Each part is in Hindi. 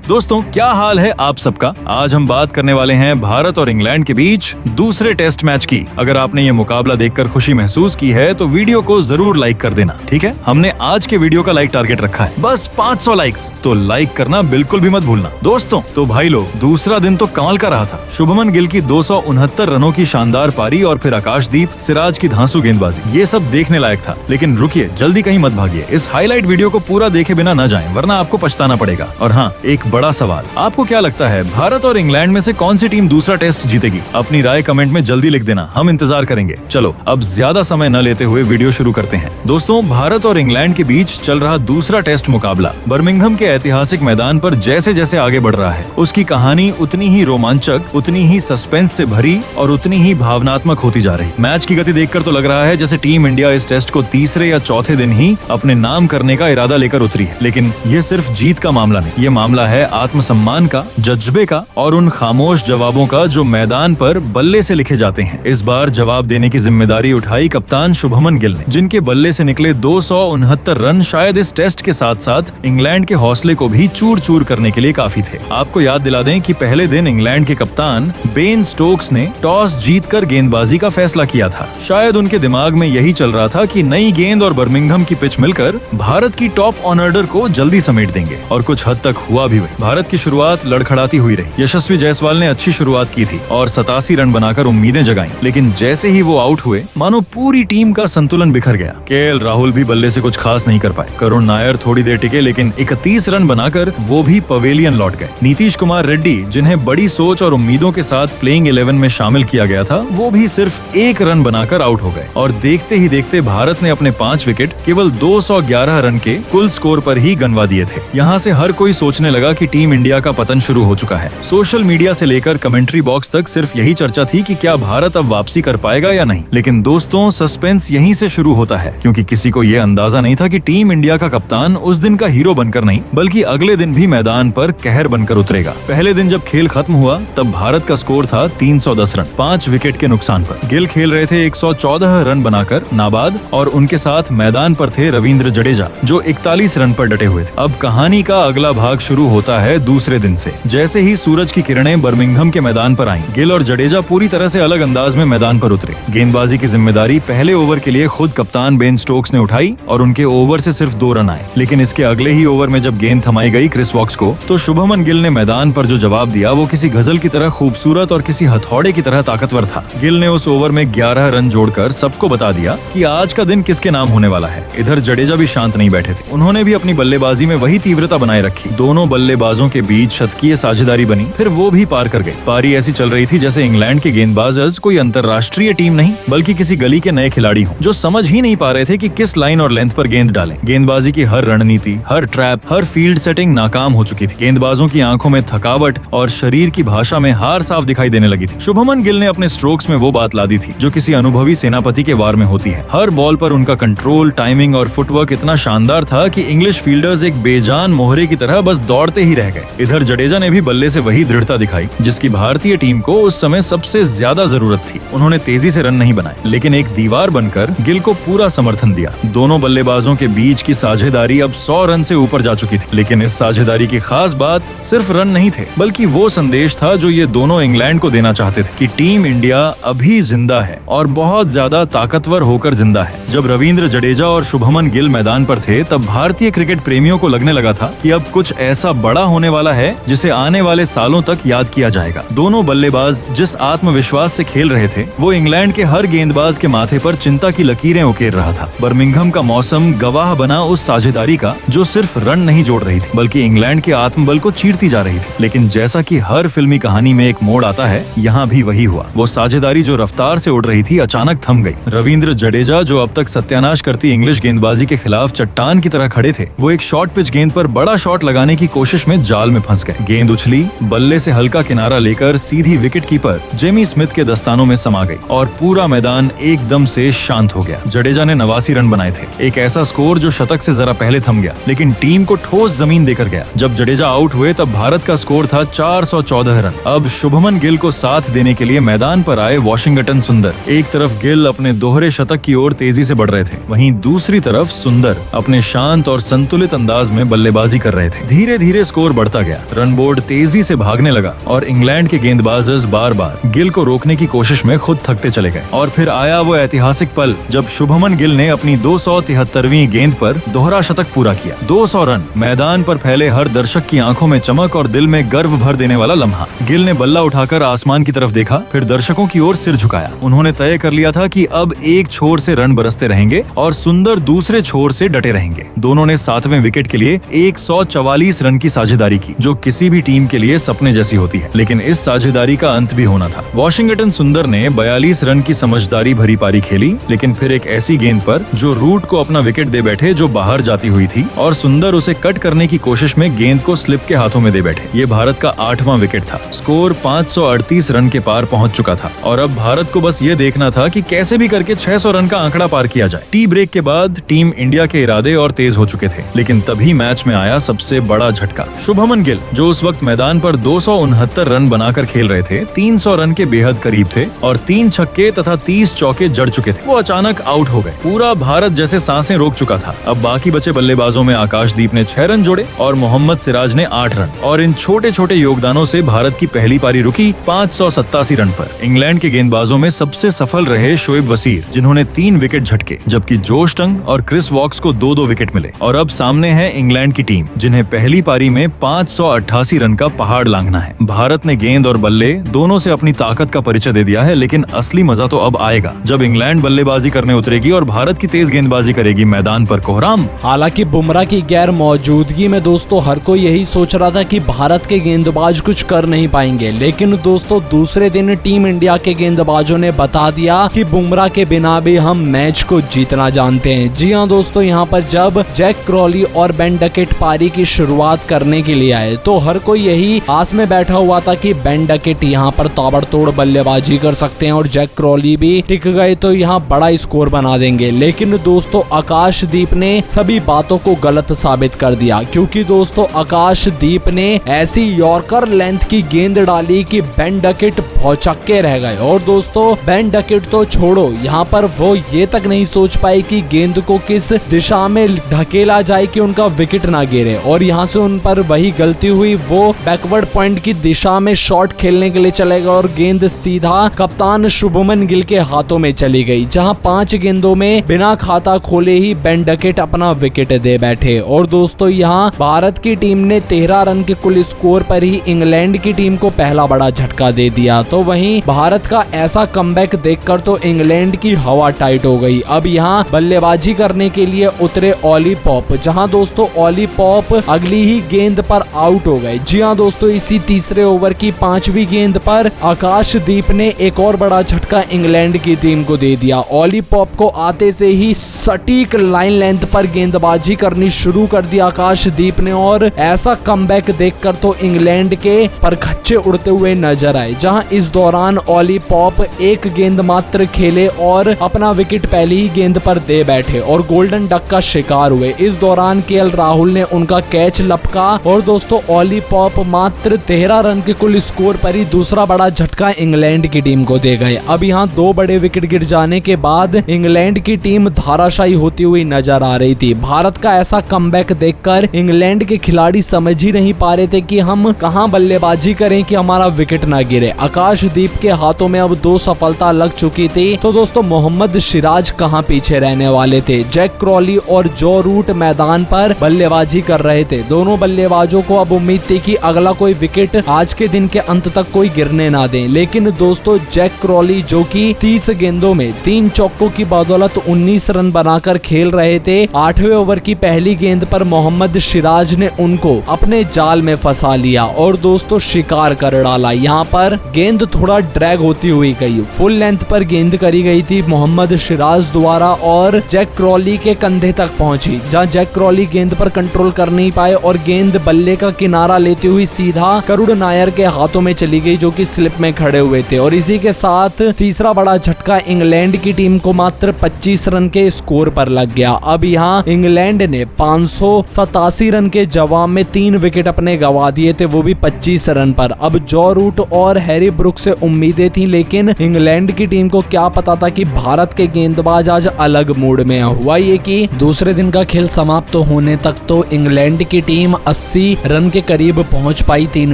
दोस्तों, क्या हाल है आप सबका। आज हम बात करने वाले हैं भारत और इंग्लैंड के बीच दूसरे टेस्ट मैच की। अगर आपने ये मुकाबला देखकर खुशी महसूस की है तो वीडियो को जरूर लाइक कर देना, ठीक है। हमने आज के वीडियो का लाइक टारगेट रखा है, बस 500 लाइक्स, तो लाइक करना बिल्कुल भी मत भूलना। दोस्तों तो भाई लोग, दूसरा दिन तो कमाल का रहा था। शुभमन गिल की 269 रनों की शानदार पारी और फिर आकाशदीप सिराज की धांसू गेंदबाजी, ये सब देखने लायक था। लेकिन रुकिए, जल्दी कहीं मत भागिए, इस हाईलाइट वीडियो को पूरा देखे बिना न जाएं, वरना आपको पछताना पड़ेगा। और हाँ, एक बड़ा सवाल, आपको क्या लगता है भारत और इंग्लैंड में से कौन सी टीम दूसरा टेस्ट जीतेगी? अपनी राय कमेंट में जल्दी लिख देना, हम इंतजार करेंगे। चलो अब ज्यादा समय न लेते हुए वीडियो शुरू करते हैं। दोस्तों, भारत और इंग्लैंड के बीच चल रहा दूसरा टेस्ट मुकाबला बर्मिंघम के ऐतिहासिक मैदान पर जैसे जैसे आगे बढ़ रहा है, उसकी कहानी उतनी ही रोमांचक, उतनी ही सस्पेंस से भरी और उतनी ही भावनात्मक होती जा रही। मैच की गति देखकर तो लग रहा है जैसे टीम इंडिया इस टेस्ट को तीसरे या चौथे दिन ही अपने नाम करने का इरादा लेकर उतरी है। लेकिन ये सिर्फ जीत का मामला नहीं, ये मामला है आत्मसम्मान का, जज्बे का और उन खामोश जवाबों का जो मैदान पर बल्ले से लिखे जाते हैं। इस बार जवाब देने की जिम्मेदारी उठाई कप्तान शुभमन गिल ने, जिनके बल्ले से निकले 269 रन शायद इस टेस्ट के साथ साथ इंग्लैंड के हौसले को भी चूर चूर करने के लिए काफी थे। आपको याद दिला दें कि पहले दिन इंग्लैंड के कप्तान बेन स्टोक्स ने टॉस जीतकर गेंदबाजी का फैसला किया था। शायद उनके दिमाग में यही चल रहा था कि नई गेंद और बर्मिंघम की पिच मिलकर भारत की टॉप ऑर्डर को जल्दी समेट देंगे, और कुछ हद तक हुआ भी वही। भारत की शुरुआत लड़खड़ाती हुई रही। यशस्वी जायसवाल ने अच्छी शुरुआत की थी और 87 रन बनाकर उम्मीदें जगाई, लेकिन जैसे ही वो आउट हुए मानो पूरी टीम का संतुलन बिखर गया। केएल राहुल भी बल्ले से कुछ खास नहीं कर पाए। करुण नायर थोड़ी देर टिके, लेकिन 31 रन बनाकर वो भी पवेलियन लौट गए। नीतीश कुमार रेड्डी, जिन्हें बड़ी सोच और उम्मीदों के साथ प्लेइंग 11 में शामिल किया गया था, वो भी सिर्फ 1 रन बनाकर आउट हो गए। और देखते ही देखते भारत ने अपने 5 विकेट केवल 211 रन के कुल स्कोर पर ही गंवा दिए थे। यहाँ से हर कोई सोचने लगा कि टीम इंडिया का पतन शुरू हो चुका है। सोशल मीडिया से लेकर कमेंट्री बॉक्स तक सिर्फ यही चर्चा थी कि क्या भारत अब वापसी कर पाएगा या नहीं। लेकिन दोस्तों, सस्पेंस यहीं से शुरू होता है, क्योंकि किसी को ये अंदाजा नहीं था कि टीम इंडिया का कप्तान उस दिन का हीरो बनकर नहीं, बल्कि अगले दिन भी मैदान पर कहर बनकर उतरेगा। पहले दिन जब खेल खत्म हुआ तब भारत का स्कोर था 310 रन, 5 विकेट के नुकसान पर। गिल खेल रहे थे 114 रन बनाकर नाबाद, और उनके साथ मैदान पर थे रविंद्र जडेजा, जो 41 रन पर डटे हुए थे। अब कहानी का अगला भाग शुरू होता है दूसरे दिन से। जैसे ही सूरज की किरणें बर्मिंघम के मैदान पर आईं, गिल और जडेजा पूरी तरह से अलग अंदाज में मैदान पर उतरे। गेंदबाजी की जिम्मेदारी पहले ओवर के लिए खुद कप्तान बेन स्टोक्स ने उठाई और उनके ओवर से सिर्फ 2 रन आए। लेकिन इसके अगले ही ओवर में जब गेंद थमाई गई क्रिस वॉक्स को, तो शुभमन गिल ने मैदान पर जो जवाब दिया वो किसी गजल की तरह खूबसूरत और किसी हथौड़े की तरह ताकतवर था। गिल ने उस ओवर में 11 रन जोड़कर सबको बता दिया कि आज का दिन किसके नाम होने वाला है। इधर जडेजा भी शांत नहीं बैठे थे, उन्होंने भी अपनी बल्लेबाजी में वही तीव्रता बनाए रखी। दोनों बल्लेबाजों के बीच शतकीय साझेदारी बनी, फिर वो भी पार कर गए। पारी ऐसी चल रही थी जैसे इंग्लैंड के गेंदबाज कोई अंतर्राष्ट्रीय टीम नहीं, बल्कि किसी गली के नए खिलाड़ी हों, जो समझ ही नहीं पा रहे थे कि किस लाइन और लेंथ पर गेंद डालें। गेंदबाजी की हर रणनीति, हर ट्रैप, हर फील्ड सेटिंग नाकाम हो चुकी थी। गेंदबाजों की आंखों में थकावट और शरीर की भाषा में हार साफ दिखाई देने लगी थी। शुभमन गिल ने अपने स्ट्रोक्स में वो बात ला दी थी जो किसी अनुभवी सेनापति के वार में होती है। हर बॉल पर उनका कंट्रोल, टाइमिंग और फुटवर्क इतना शानदार था कि इंग्लिश फील्डर्स एक बेजान मोहरे की तरह बस दौड़ते ही रह गए। इधर जडेजा ने भी बल्ले से वही दृढ़ता दिखाई जिसकी भारतीय टीम को उस समय सबसे ज्यादा जरूरत थी। उन्होंने तेजी से रन नहीं बनाए, लेकिन एक दीवार बनकर गिल को पूरा समर्थन दिया। दोनों बल्लेबाजों के बीच की साझेदारी अब 100 रन से ऊपर जा चुकी थी। लेकिन इस साझेदारी की खास बात सिर्फ रन नहीं थे, बल्कि वो संदेश था जो ये दोनों इंग्लैंड को देना चाहते थे कि टीम इंडिया अभी जिंदा है और बहुत ज्यादा ताकतवर होकर जिंदा है। जब रविंद्र जडेजा और शुभमन गिल मैदान पर थे तब भारतीय क्रिकेट प्रेमियों को लगने लगा था कि अब कुछ ऐसा बड़ा होने वाला है जिसे आने वाले सालों तक याद किया जाएगा। दोनों बल्लेबाज जिस आत्मविश्वास से खेल रहे थे वो इंग्लैंड के हर गेंदबाज के माथे पर चिंता की लकीरें उकेर रहा था। बर्मिंघम का मौसम गवाह बना उस साझेदारी का जो सिर्फ रन नहीं जोड़ रही थी, बल्कि इंग्लैंड के आत्मबल को चीरती जा रही थी। लेकिन जैसा कि हर फिल्मी कहानी में एक मोड़ आता है, यहाँ भी वही हुआ। वो साझेदारी जो रफ्तार से उड़ रही थी अचानक थम गई। रविंद्र जडेजा, जो अब तक सत्यानाश करती इंग्लिश गेंदबाजी के खिलाफ चट्टान की तरह खड़े थे, वो एक शॉर्ट पिच गेंद पर बड़ा शॉट लगाने की कोशिश में जाल में फंस गए। गेंद उछली, बल्ले से हल्का किनारा लेकर सीधी विकेट कीपर जेमी स्मिथ के दस्तानों में समा गई और पूरा मैदान एकदम से शांत हो गया। जडेजा ने 89 रन बनाए थे, एक ऐसा स्कोर जो शतक से जरा पहले थम गया, लेकिन टीम को ठोस जमीन देकर गया। जब जडेजा आउट हुए तब भारत का स्कोर था 414 रन। अब शुभमन गिल को साथ देने के लिए मैदान पर आए वॉशिंगटन सुंदर। एक तरफ गिल अपने दोहरे शतक की ओर तेजी से बढ़ रहे थे, वहीं दूसरी तरफ सुंदर अपने शांत और संतुलित अंदाज में बल्लेबाजी कर रहे थे। धीरे धीरे स्कोर बढ़ता गया। रन बोर्ड तेजी से भागने लगा और इंग्लैंड के गेंदबाज बार बार गिल को रोकने की कोशिश में खुद थकते चले गए। और फिर आया वो ऐतिहासिक पल जब शुभमन गिल ने अपनी 273वीं गेंद पर दोहरा शतक पूरा किया। 200 रन, मैदान पर फैले हर दर्शक की आंखों में चमक और दिल में गर्व भर देने वाला लम्हा। गिल ने बल्ला उठाकर आसमान की तरफ देखा, फिर दर्शकों की ओर सिर झुकाया। उन्होंने तय कर लिया था कि अब एक छोर से रन बरसते रहेंगे और सुंदर दूसरे छोर से डटे रहेंगे। दोनों ने 7वें विकेट के लिए 144 रन की साझेदारी की, जो किसी भी टीम के लिए सपने जैसी होती है। लेकिन इस साझेदारी का अंत भी होना था। वॉशिंगटन सुंदर ने 42 रन की समझदारी भरी पारी खेली, लेकिन फिर एक ऐसी गेंद पर जो रूट को अपना विकेट दे बैठे जो बाहर जाती हुई थी, और सुंदर उसे कट करने की कोशिश में गेंद को स्लिप के हाथों में दे बैठे। ये भारत का 8वां विकेट था। स्कोर 538 रन के पार पहुंच चुका था और अब भारत को बस ये देखना था कि कैसे भी करके 600 रन का आंकड़ा पार किया जाए। टी ब्रेक के बाद टीम इंडिया के इरादे और तेज हो चुके थे, लेकिन तभी मैच में आया सबसे बड़ा झटका। शुभमन गिल, जो उस वक्त मैदान पर 269 रन बनाकर खेल रहे थे, 300 रन के बेहद करीब थे और 3 छक्के तथा 30 चौके जड़ चुके थे, वो अचानक आउट हो गए। पूरा भारत जैसे सांसें रोक चुका था। अब बाकी बचे बल्लेबाजों में आकाशदीप ने 6 रन जोड़े और मोहम्मद सिराज ने 8 रन, और इन छोटे छोटे योगदानों से भारत की पहली पारी रुकी 587 रन पर। इंग्लैंड के गेंदबाजों में सबसे सफल रहे शोएब वसीर, जिन्होंने 3 विकेट झटके, जबकि जोश टंग और क्रिस वॉक्स को 2-2 विकेट मिले। और अब सामने है इंग्लैंड की टीम, जिन्हें पहली पारी में 588 रन का पहाड़ लांघना है। भारत ने गेंद और बल्ले दोनों से अपनी ताकत का परिचय दे दिया है, लेकिन असली मजा तो अब आएगा जब इंग्लैंड बल्लेबाजी करने उतरेगी और भारत की तेज गेंदबाजी करेगी मैदान पर कोहराम। हालांकि बुमराह की गैर मौजूदगी में दोस्तों हर कोई यही सोच रहा था कि भारत के गेंदबाज कुछ कर नहीं पाएंगे, लेकिन दोस्तों दूसरे दिन टीम इंडिया के गेंदबाजों ने बता दिया कि बुमराह के बिना भी हम मैच को जीतना जानते हैं। जी हां दोस्तों, यहाँ पर जब जैक क्रॉली और बेन डकेट पारी की शुरुआत करने के लिए आए तो हर कोई यही आस में बैठा हुआ था कि बेन डकेट यहाँ पर ताबड़तोड़ बल्लेबाजी कर सकते हैं और जैक क्रॉली भी टिक गए तो यहाँ बड़ा स्कोर बना देंगे। लेकिन दोस्तों आकाशदीप ने सभी बातों को गलत साबित कर दिया, क्योंकि दोस्तों आकाशदीप ने ऐसी यॉर्कर लेंथ की गेंद डाली कि बेन डकेट भौचक्के रह गए। और दोस्तों बेन डकेट तो छोड़ो, यहाँ पर वो ये तक नहीं सोच पाए कि गेंद को किस दिशा में ढकेला जाए कि उनका विकेट ना गिरे, और यहाँ से उन पर वही गलती हुई। वो बैकवर्ड पॉइंट की दिशा में शॉट खेलने के लिए चले गए और गेंद सीधा कप्तान शुभमन गिल के हाथों में चली गई, जहां 5 गेंदों में बिना खाता खोले ही बेन डकेट अपना विकेट दे बैठे। और दोस्तों यहाँ भारत की टीम ने 13 रन के कुल स्कोर पर ही इंग्लैंड की टीम को पहला बड़ा झटका दे दिया। तो वहीं भारत का ऐसा कमबैक देखकर तो इंग्लैंड की हवा टाइट हो गई। अब यहाँ बल्लेबाजी करने के लिए उतरे ऑली पॉप, जहां दोस्तों ऑली पॉप अगली ही गेंद पर आउट हो गए। जी हाँ दोस्तों, इसी तीसरे ओवर की 5वीं गेंद पर आकाशदीप ने एक और बड़ा झटका इंग्लैंड की टीम को दे दिया। ऑली पॉप को आते से ही सटीक लाइन लेंथ पर गेंदबाजी करनी शुरू कर दी आकाशदीप ने, और ऐसा कमबैक देखकर तो इंग्लैंड के परखच्चे उड़ते हुए नजर आए। जहां इस दौरान ऑली पॉप एक गेंद मात्र खेले और अपना विकेट पहली ही गेंद पर दे बैठे और गोल्डन डक का शिकार हुए। इस दौरान केएल राहुल ने उनका कैच लपका और दोस्तों ऑली पॉप मात्र 13 रन के कुल स्कोर पर ही दूसरा बड़ा झटका इंग्लैंड की टीम को दे गए। अब यहाँ 2 बड़े विकेट गिर जाने के बाद इंग्लैंड की टीम धाराशायी होती हुई नजर आ रही थी। भारत का ऐसा कमबैक देखकर इंग्लैंड के खिलाड़ी समझ ही नहीं पा रहे थे कि हम कहां बल्लेबाजी करें कि हमारा विकेट ना गिरे। आकाशदीप के हाथों में अब 2 सफलता लग चुकी थी, तो दोस्तों मोहम्मद सिराज कहां पीछे रहने वाले थे। जैक क्रॉली और जो रूट मैदान पर बल्लेबाजी कर रहे थे। दोनों बल्लेबाजों को अब उम्मीद थी कि अगला कोई विकेट आज के दिन के अंत तक कोई गिरने ना दे। लेकिन दोस्तों जैक क्रॉली, जो कि 30 गेंदों में 3 चौकों की बदौलत 19 रन बनाकर खेल रहे थे, 8वें ओवर की पहली गेंद पर मोहम्मद सिराज ने उनको अपने जाल में फंसा लिया और दोस्तों शिकार कर डाला। यहाँ पर गेंद थोड़ा ड्रैग होती हुई गई, फुल लेंथ पर गेंद करी गई थी मोहम्मद सिराज द्वारा और जैक क्रॉली के कंधे तक पहुंची, जहां जैक क्रॉली गेंद पर कंट्रोल कर नहीं पाए और गेंद बल्ले का किनारा लेते हुए सीधा करुण नायर के हाथों में चली गई, जो कि स्लिप में खड़े हुए थे। और इसी के साथ तीसरा बड़ा झटका इंग्लैंड की टीम को मात्र 25 रन के स्कोर पर लग गया। अब यहाँ इंग्लैंड ने 587 रन के जवाब में 3 विकेट अपने गवा दिए थे, वो भी 25 रन पर। अब जॉ रूट और हैरी ब्रुक से उम्मीदें थी, लेकिन इंग्लैंड की टीम को क्या पता था कि भारत के गेंदबाज आज अलग मूड में। हुआ ये कि दूसरे दिन का खेल समाप्त होने तक तो इंग्लैंड की टीम 180 रन के करीब पहुंच पाई 3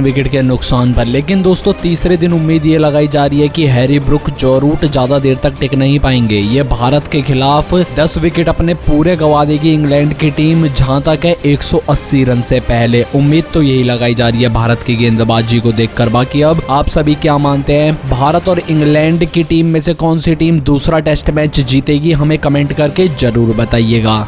विकेट के नुकसान पर। लेकिन दोस्तों तीसरे दिन उम्मीद ये लगाई जा रही है कि हैरी ब्रुक, जो रूट ज्यादा देर तक टिक नहीं पाएंगे। ये भारत के खिलाफ 10 विकेट अपने पूरे गवा देगी इंग्लैंड की टीम, जहां तक है 180 रन से पहले। उम्मीद तो यही लगाई जा रही है भारत की गेंदबाजी को देखकर। बाकी अब आप सभी क्या मानते हैं, भारत और इंग्लैंड की टीम में से कौन सी टीम दूसरा टेस्ट मैच जीतेगी? हमें कमेंट करके जरूर बताइएगा।